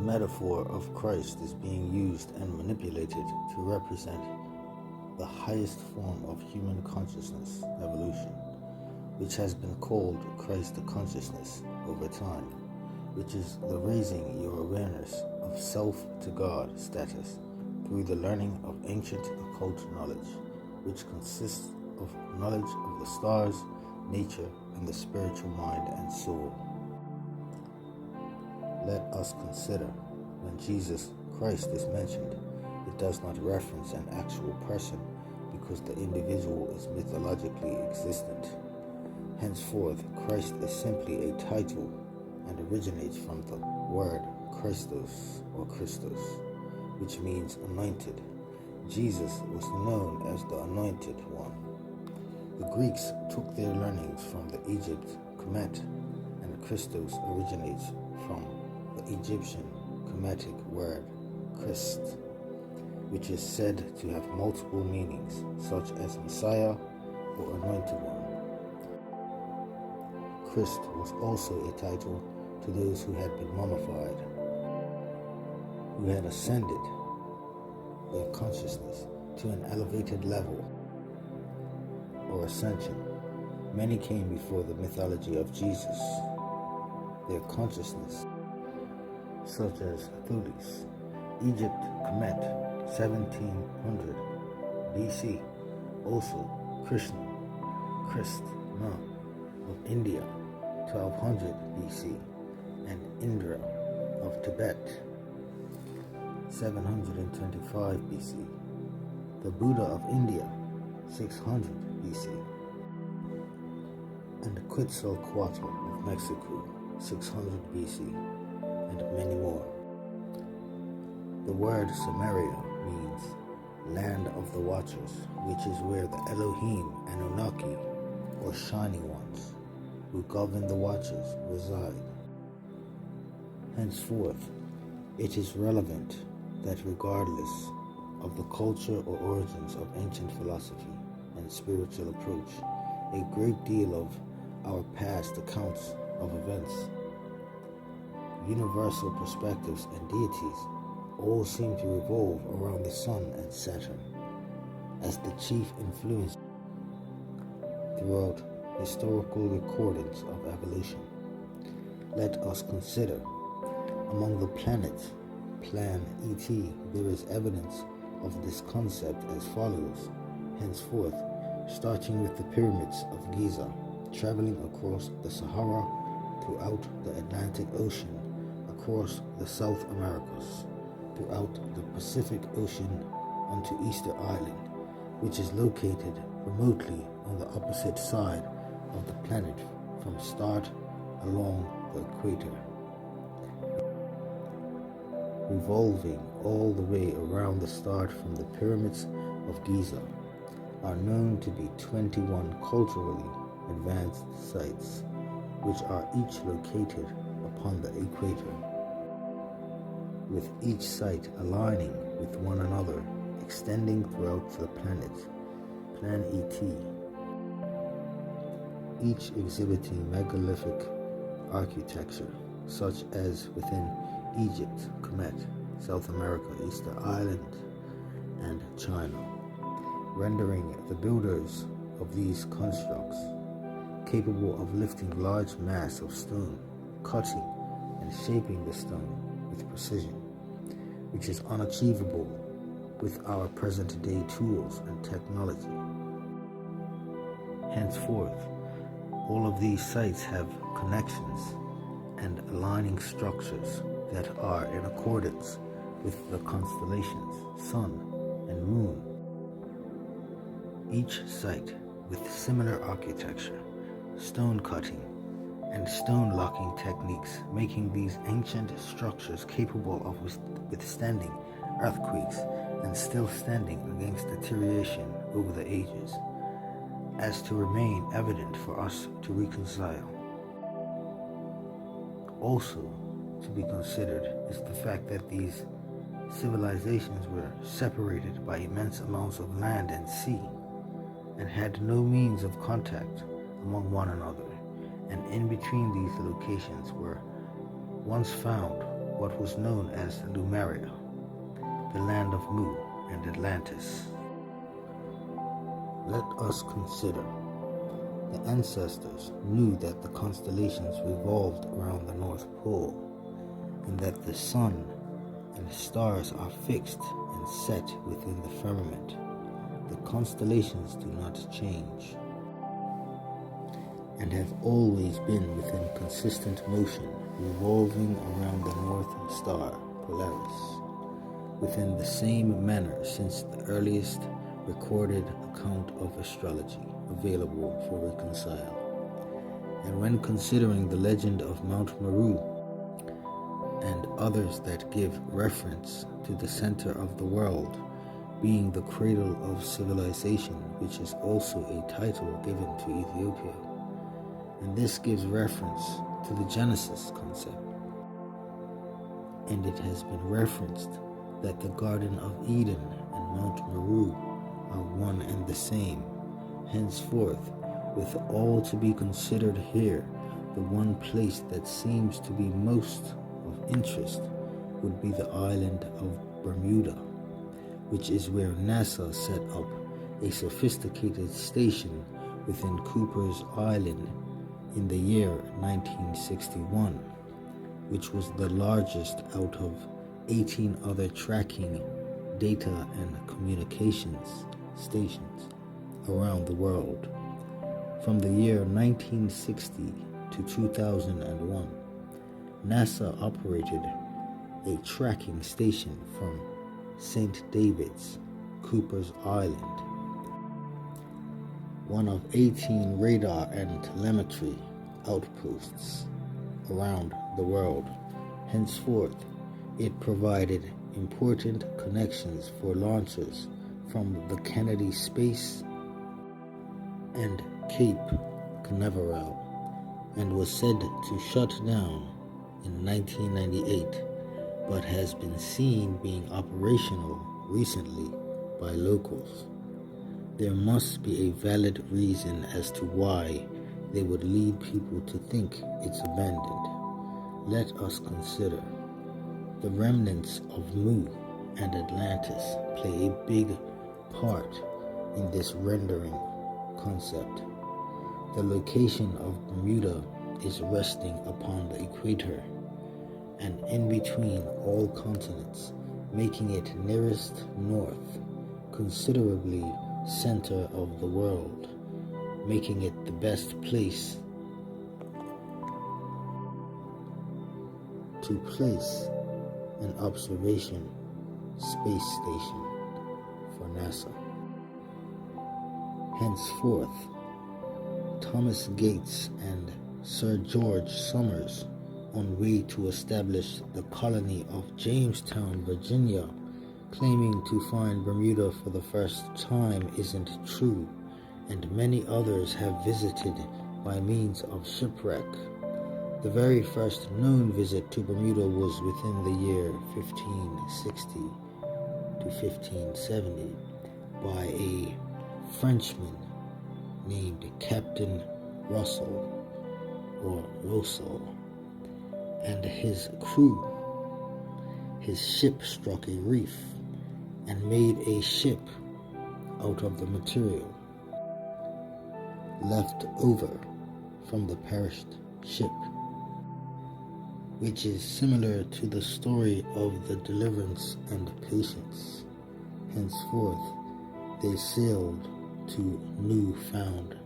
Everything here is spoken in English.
metaphor of Christ is being used and manipulated to represent the highest form of human consciousness, evolution, which has been called Christ consciousness over time, which is the raising your awareness of self to God status through the learning of ancient occult knowledge, which consists of knowledge of the stars, nature, and the spiritual mind and soul. Let us consider when Jesus Christ is mentioned, it does not reference an actual person because the individual is mythologically existent. Henceforth, Christ is simply a title and originates from the word Christos or Christos, which means anointed. Jesus was known as the Anointed One. The Greeks took their learnings from the Egypt Kemet, and Christos originates from the Egyptian Kemetic word Christ, which is said to have multiple meanings, such as Messiah or Anointed One. Christ was also a title to those who had been mummified, who had ascended their consciousness to an elevated level or ascension. Many came before the mythology of Jesus. Their consciousness, such as Atlantis, Egypt, Kemet, 1700 BC, also Krishna, of India, 1200 BC, and Indra of Tibet, 725 BC, the Buddha of India, 600 BC, and Quetzalcoatl of Mexico, 600 BC, and many more. The word Samaria means land of the watchers, which is where the Elohim, Anunnaki, or Shining Ones, who govern the watchers, reside. Henceforth, it is relevant that regardless of the culture or origins of ancient philosophy and spiritual approach, a great deal of our past accounts of events, universal perspectives, and deities all seem to revolve around the Sun and Saturn as the chief influence throughout historical recordings of evolution. Let us consider among the planets, Plan ET, there is evidence of this concept as follows. Henceforth, starting with the pyramids of Giza, traveling across the Sahara, throughout the Atlantic Ocean, across the South Americas, throughout the Pacific Ocean onto Easter Island, which is located remotely on the opposite side of the planet from start along the equator, revolving all the way around the start from the pyramids of Giza, are known to be 21 culturally advanced sites, which are each located upon the equator, with each site aligning with one another, extending throughout the planet, Plan ET, each exhibiting megalithic architecture, such as within Egypt, Kemet, South America, Easter Island, and China, rendering the builders of these constructs capable of lifting large mass of stone, cutting and shaping the stone with precision, which is unachievable with our present-day tools and technology. Henceforth, all of these sites have connections and aligning structures that are in accordance with the constellations, sun and moon. Each site with similar architecture, stone cutting, and stone locking techniques, making these ancient structures capable of withstanding earthquakes and still standing against deterioration over the ages, as to remain evident for us to reconcile. Also to be considered is the fact that these civilizations were separated by immense amounts of land and sea, and had no means of contact among one another, and in between these locations were once found what was known as Lemuria, the land of Mu and Atlantis. Let us consider the ancestors knew that the constellations revolved around the North Pole, and that the sun and stars are fixed and set within the firmament. The constellations do not change, and have always been within consistent motion, revolving around the North Star, Polaris, within the same manner since the earliest recorded account of astrology available for reconcile. And when considering the legend of Mount Meru and others that give reference to the center of the world being the cradle of civilization, which is also a title given to Ethiopia, and this gives reference to the Genesis concept, and it has been referenced that the Garden of Eden and Mount Meru are one and the same. Henceforth, with all to be considered here, the one place that seems to be most of interest would be the island of Bermuda, which is where NASA set up a sophisticated station within Cooper's Island in the year 1961, which was the largest out of 18 other tracking, data, and communications stations around the world. From the year 1960 to 2001, NASA operated a tracking station from St. David's, Cooper's Island, one of 18 radar and telemetry outposts around the world. Henceforth, it provided important connections for launchers from the Kennedy Space and Cape Canaveral, and was said to shut down in 1998, but has been seen being operational recently by locals. There must be a valid reason as to why they would lead people to think it's abandoned. Let us consider the remnants of Mu and Atlantis play a big part in this rendering concept. The location of Bermuda is resting upon the equator and in between all continents, making it nearest north, considerably center of the world, making it the best place to place an observation space station for NASA. Henceforth, Thomas Gates and Sir George Somers, on way to establish the colony of Jamestown, Virginia, claiming to find Bermuda for the first time isn't true, and many others have visited by means of shipwreck. The very first known visit to Bermuda was within the year 1560 to 1570 by a Frenchman named Captain Russell or Rossel and his crew. His ship struck a reef and made a ship out of the material left over from the perished ship, which is similar to the story of the Deliverance and Patience. Henceforth, they sailed to Newfoundland.